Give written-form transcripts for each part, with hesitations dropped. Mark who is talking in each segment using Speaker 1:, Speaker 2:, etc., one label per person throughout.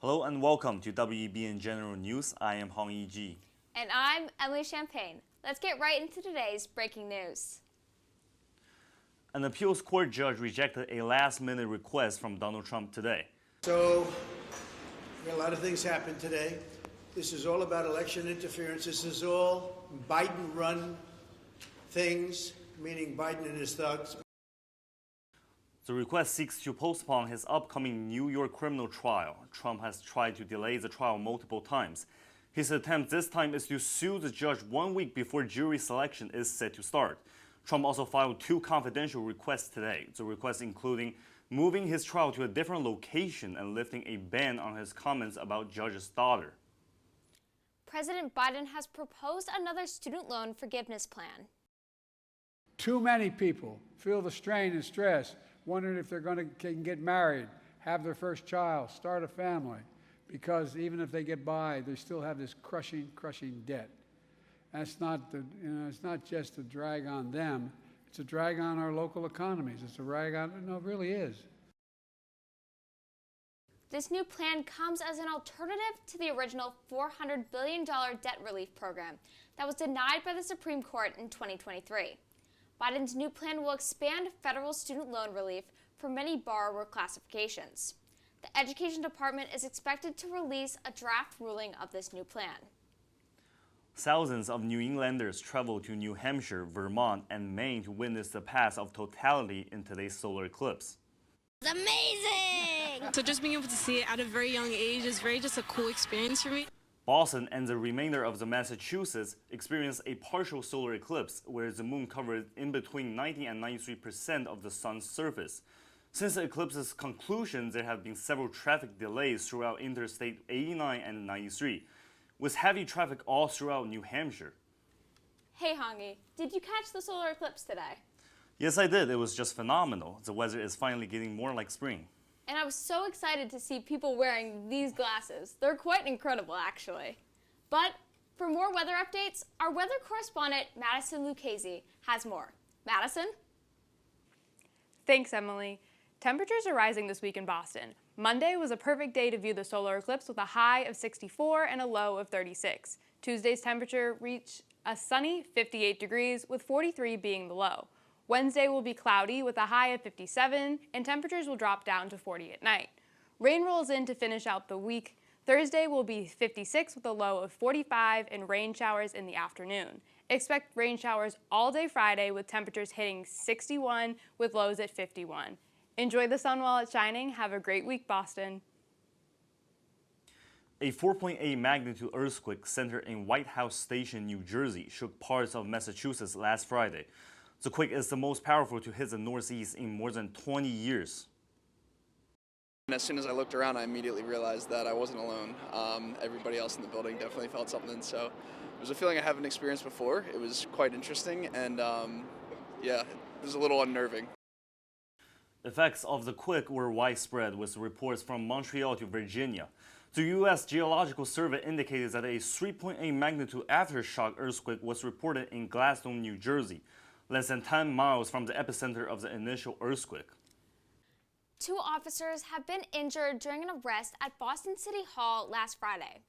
Speaker 1: Hello and welcome to WEBN General News. I am Hongyi Ji.
Speaker 2: And I'm Emily Champagne. Let's get right into today's breaking news.
Speaker 1: An appeals court judge rejected a last-minute request from Donald Trump today.
Speaker 3: So, a lot of things happened today. This is all about election interference. This is all Biden-run things, meaning Biden and his thugs.
Speaker 1: The request seeks to postpone his upcoming New York criminal trial. Trump has tried to delay the trial multiple times. His attempt this time is to sue the judge 1 week before jury selection is set to start. Trump also filed 2 confidential requests today. The requests including moving his trial to a different location and lifting a ban on his comments about judge's daughter.
Speaker 2: President Biden has proposed another student loan forgiveness plan.
Speaker 4: Too many people feel the strain and stress, wondering if they're can get married, have their first child, start a family, because even if they get by, they still have this crushing debt. That's not it's not just a drag on them; it's a drag on our local economies. It's a drag on. No, it really is.
Speaker 2: This new plan comes as an alternative to the original $400 billion debt relief program that was denied by the Supreme Court in 2023. Biden's new plan will expand federal student loan relief for many borrower classifications. The Education Department is expected to release a draft ruling of this new plan.
Speaker 1: Thousands of New Englanders traveled to New Hampshire, Vermont, and Maine to witness the path of totality in today's solar eclipse.
Speaker 5: It's amazing!
Speaker 6: So just being able to see it at a very young age is just a cool experience for me.
Speaker 1: Boston and the remainder of the Massachusetts experienced a partial solar eclipse where the moon covered in between 90 and 93% of the sun's surface. Since the eclipse's conclusion, there have been several traffic delays throughout Interstate 89 and 93, with heavy traffic all throughout New Hampshire.
Speaker 2: Hey Hongyi, did you catch the solar eclipse today?
Speaker 1: Yes, I did. It was just phenomenal. The weather is finally getting more like spring.
Speaker 2: And I was so excited to see people wearing these glasses. They're quite incredible, actually. But for more weather updates, our weather correspondent, Madison Lucchesi, has more. Madison?
Speaker 7: Thanks, Emily. Temperatures are rising this week in Boston. Monday was a perfect day to view the solar eclipse with a high of 64 and a low of 36. Tuesday's temperature reached a sunny 58 degrees, with 43 being the low. Wednesday will be cloudy with a high of 57, and temperatures will drop down to 40 at night. Rain rolls in to finish out the week. Thursday will be 56 with a low of 45 and rain showers in the afternoon. Expect rain showers all day Friday with temperatures hitting 61 with lows at 51. Enjoy the sun while it's shining. Have a great week, Boston.
Speaker 1: A 4.8 magnitude earthquake centered in White House Station, New Jersey, shook parts of Massachusetts last Friday. The quake is the most powerful to hit the Northeast in more than 20 years.
Speaker 8: As soon as I looked around, I immediately realized that I wasn't alone. Everybody else in the building definitely felt something, so it was a feeling I haven't experienced before. It was quite interesting, and yeah, it was a little unnerving.
Speaker 1: Effects of the quake were widespread, with reports from Montreal to Virginia. The U.S. Geological Survey indicated that a 3.8 magnitude aftershock earthquake was reported in Gladstone, New Jersey, less than 10 miles from the epicenter of the initial earthquake.
Speaker 2: 2 officers have been injured during an arrest at Boston City Hall last Friday.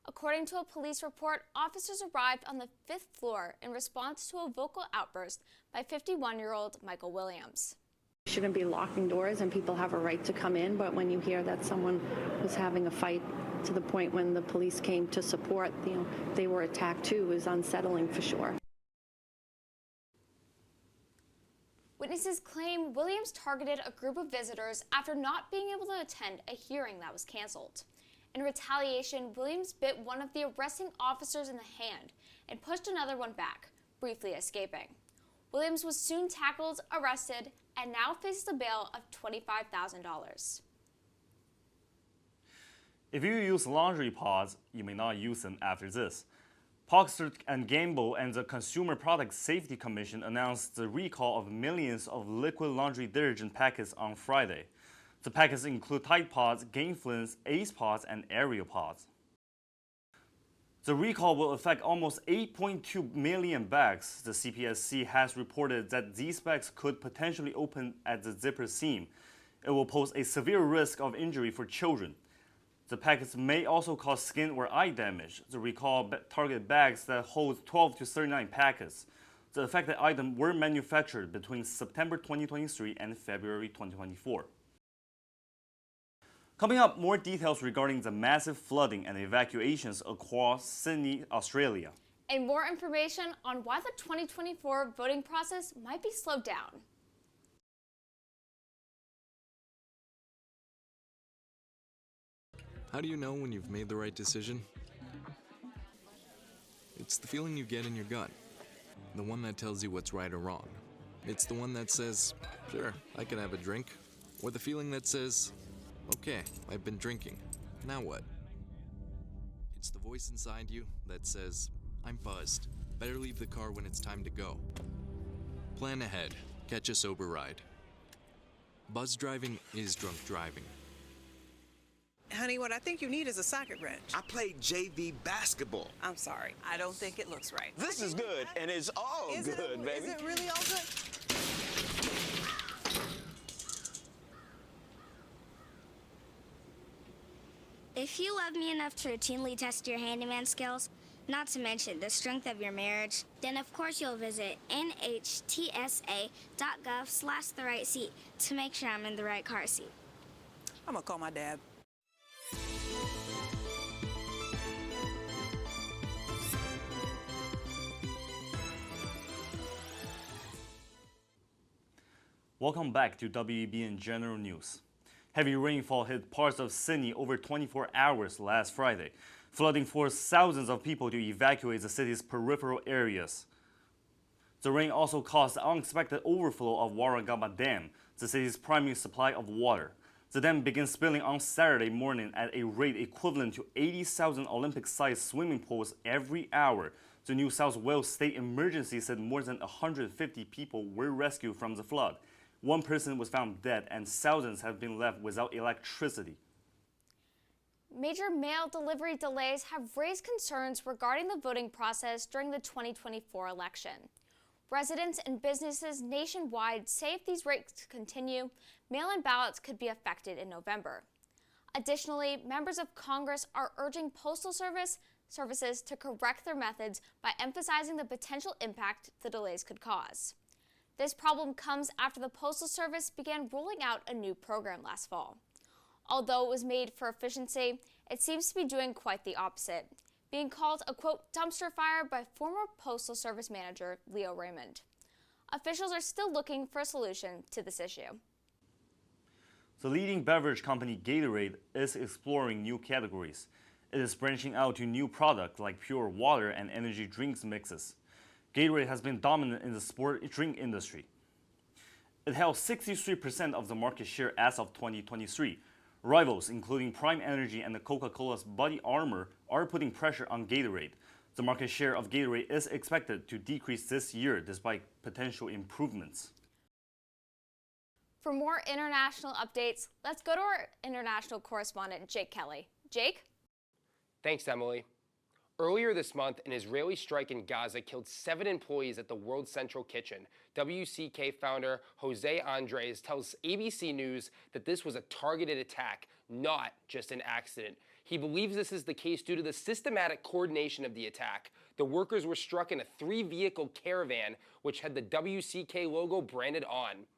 Speaker 2: According to a police report, officers arrived on the 5th floor in response to a vocal outburst by 51-year-old Michael Williams.
Speaker 9: We shouldn't be locking doors, and people have a right to come in, but when you hear that someone was having a fight to the point when the police came to support, they were attacked too, is unsettling for sure.
Speaker 2: Witnesses claim Williams targeted a group of visitors after not being able to attend a hearing that was canceled. In retaliation, Williams bit one of the arresting officers in the hand and pushed another one back, briefly escaping. Williams was soon tackled, arrested, and now faces a bail of $25,000.
Speaker 1: If you use laundry pods, you may not use them after this. Procter & Gamble and the Consumer Product Safety Commission announced the recall of millions of liquid laundry detergent packets on Friday. The packets include Tide Pods, Gain Flints, Ace Pods, and Ariel Pods. The recall will affect almost 8.2 million bags. The CPSC has reported that these bags could potentially open at the zipper seam. It will pose a severe risk of injury for children. The packets may also cause skin or eye damage. The recall targeted bags that hold 12 to 39 packets. The affected items were manufactured between September 2023 and February 2024. Coming up, more details regarding the massive flooding and evacuations across Sydney, Australia.
Speaker 2: And more information on why the 2024 voting process might be slowed down.
Speaker 10: How do you know when you've made the right decision? It's the feeling you get in your gut. The one that tells you what's right or wrong. It's the one that says, sure, I can have a drink. Or the feeling that says, okay, I've been drinking. Now what? It's the voice inside you that says, I'm buzzed. Better leave the car when it's time to go. Plan ahead. Catch a sober ride. Buzz driving is drunk driving.
Speaker 11: Honey, what I think you need is a socket wrench.
Speaker 12: I played JV basketball.
Speaker 11: I'm sorry. I don't think it looks right.
Speaker 12: This is good, and it's all good, baby.
Speaker 11: Is it really all good?
Speaker 5: If you love me enough to routinely test your handyman skills, not to mention the strength of your marriage, then of course you'll visit nhtsa.gov/the-right-seat to make sure I'm in the right car seat.
Speaker 11: I'm gonna call my dad.
Speaker 1: Welcome back to WEBN General News. Heavy rainfall hit parts of Sydney over 24 hours last Friday. Flooding forced thousands of people to evacuate the city's peripheral areas. The rain also caused the unexpected overflow of Warragamba Dam, the city's primary supply of water. The dam began spilling on Saturday morning at a rate equivalent to 80,000 Olympic-sized swimming pools every hour. The New South Wales State Emergency said more than 150 people were rescued from the flood. One person was found dead and thousands have been left without electricity.
Speaker 2: Major mail delivery delays have raised concerns regarding the voting process during the 2024 election. Residents and businesses nationwide say if these rates continue, mail-in ballots could be affected in November. Additionally, members of Congress are urging Postal services to correct their methods by emphasizing the potential impact the delays could cause. This problem comes after the Postal Service began rolling out a new program last fall. Although it was made for efficiency, it seems to be doing quite the opposite, being called a, quote, dumpster fire by former Postal Service manager Leo Raymond. Officials are still looking for a solution to this issue.
Speaker 1: The leading beverage company Gatorade is exploring new categories. It is branching out to new products like pure water and energy drinks mixes. Gatorade has been dominant in the sport drink industry. It held 63% of the market share as of 2023. Rivals, including Prime Energy and the Coca-Cola's Body Armor, are putting pressure on Gatorade. The market share of Gatorade is expected to decrease this year despite potential improvements.
Speaker 2: For more international updates, let's go to our international correspondent, Jake Kelley. Jake?
Speaker 13: Thanks, Emily. Earlier this month, an Israeli strike in Gaza killed 7 employees at the World Central Kitchen. WCK founder Jose Andres tells ABC News that this was a targeted attack, not just an accident. He believes this is the case due to the systematic coordination of the attack. The workers were struck in a 3-vehicle caravan, which had the WCK logo branded on.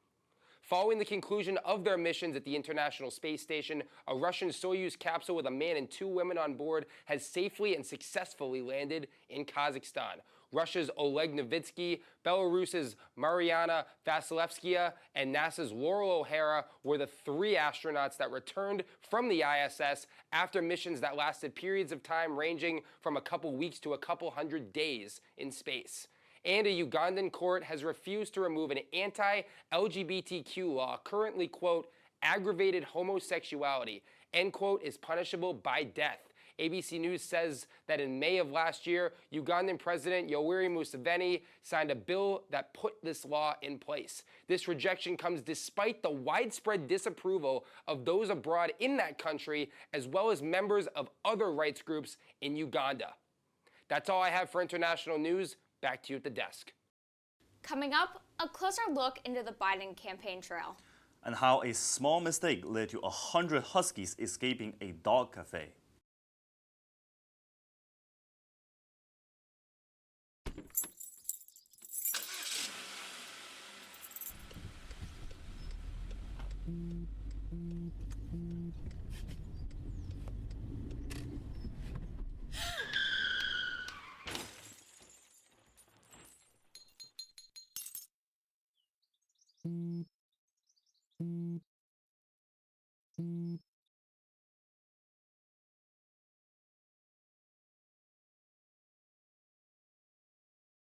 Speaker 13: Following the conclusion of their missions at the International Space Station, a Russian Soyuz capsule with a man and 2 women on board has safely and successfully landed in Kazakhstan. Russia's Oleg Novitsky, Belarus's Mariana Vasilevskaya, and NASA's Laurel O'Hara were the 3 astronauts that returned from the ISS after missions that lasted periods of time ranging from a couple weeks to a couple hundred days in space. And a Ugandan court has refused to remove an anti-LGBTQ law currently, quote, aggravated homosexuality, end quote, is punishable by death. ABC News says that in May of last year, Ugandan President Yoweri Museveni signed a bill that put this law in place. This rejection comes despite the widespread disapproval of those abroad in that country, as well as members of other rights groups in Uganda. That's all I have for international news. Back to you at the desk.
Speaker 2: Coming up, a closer look into the Biden campaign trail.
Speaker 1: and how a small mistake led to 100 huskies escaping a dog cafe.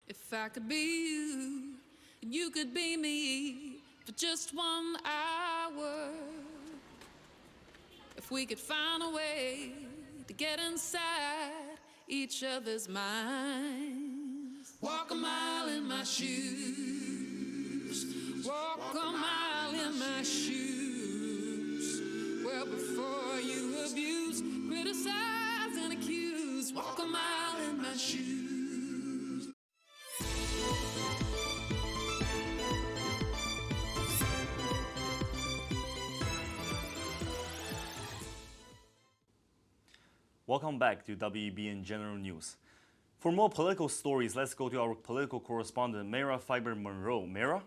Speaker 14: If I could be you, and you could be me for just 1 hour. If we could find a way to get inside each other's minds. Walk a mile in my shoes. Walk a mile in my shoes. Well, before you abuse, criticize, and accuse. Walk a mile in my shoes.
Speaker 1: Welcome back to WEBN General News. For more political stories, let's go to our political correspondent, Meira Fiber-Munro. Meira?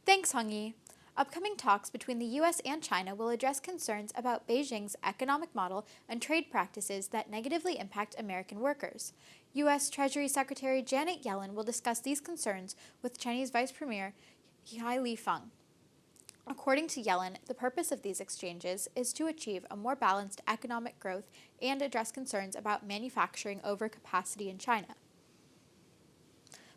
Speaker 15: Thanks, Hongyi. Upcoming talks between the U.S. and China will address concerns about Beijing's economic model and trade practices that negatively impact American workers. U.S. Treasury Secretary Janet Yellen will discuss these concerns with Chinese Vice Premier Li Feng. According to Yellen, the purpose of these exchanges is to achieve a more balanced economic growth and address concerns about manufacturing overcapacity in China.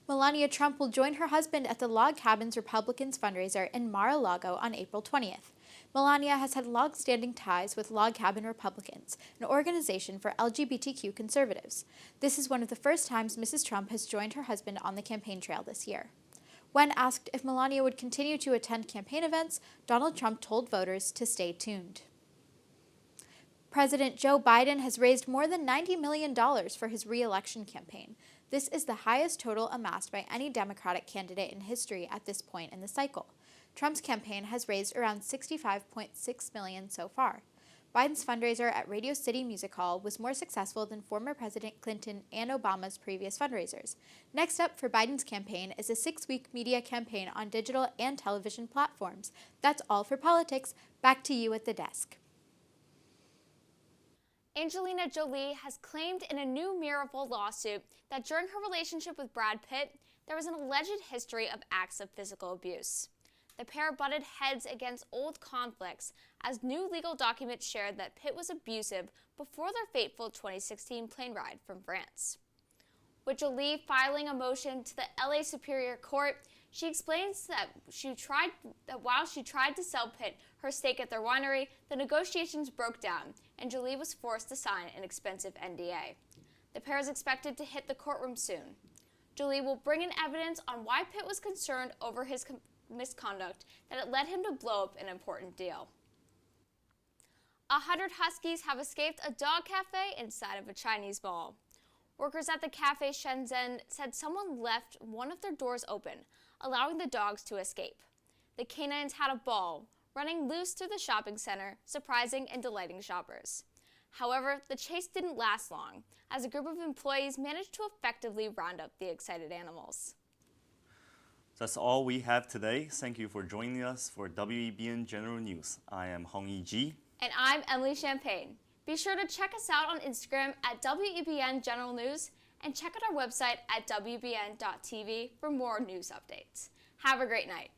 Speaker 15: Melania Trump will join her husband at the Log Cabins Republicans fundraiser in Mar-a-Lago on April 20th. Melania has had long-standing ties with Log Cabin Republicans, an organization for LGBTQ conservatives. This is one of the first times Mrs. Trump has joined her husband on the campaign trail this year. When asked if Melania would continue to attend campaign events, Donald Trump told voters to stay tuned. President Joe Biden has raised more than $90 million for his re-election campaign. This is the highest total amassed by any Democratic candidate in history at this point in the cycle. Trump's campaign has raised around $65.6 million so far. Biden's fundraiser at Radio City Music Hall was more successful than former President Clinton and Obama's previous fundraisers. Next up for Biden's campaign is a 6-week media campaign on digital and television platforms. That's all for politics. Back to you at the desk.
Speaker 2: Angelina Jolie has claimed in a new Miracle lawsuit that during her relationship with Brad Pitt, there was an alleged history of acts of physical abuse. The pair butted heads against old conflicts as new legal documents shared that Pitt was abusive before their fateful 2016 plane ride from France. With Jolie filing a motion to the LA Superior Court, she explains that while she tried to sell Pitt her stake at their winery, the negotiations broke down and Jolie was forced to sign an expensive NDA. The pair is expected to hit the courtroom soon. Jolie will bring in evidence on why Pitt was concerned over his misconduct that it led him to blow up an important deal. 100 huskies have escaped a dog cafe inside of a Chinese mall. Workers at the cafe Shenzhen said someone left one of their doors open, allowing the dogs to escape. The canines had a ball, running loose through the shopping center, surprising and delighting shoppers. However, the chase didn't last long, as a group of employees managed to effectively round up the excited animals.
Speaker 1: That's all we have today. Thank you for joining us for WEBN General News. I am Hongyi Ji.
Speaker 2: And I'm Emily Champagne. Be sure to check us out on Instagram at WEBN General News and check out our website at WEBN.TV for more news updates. Have a great night.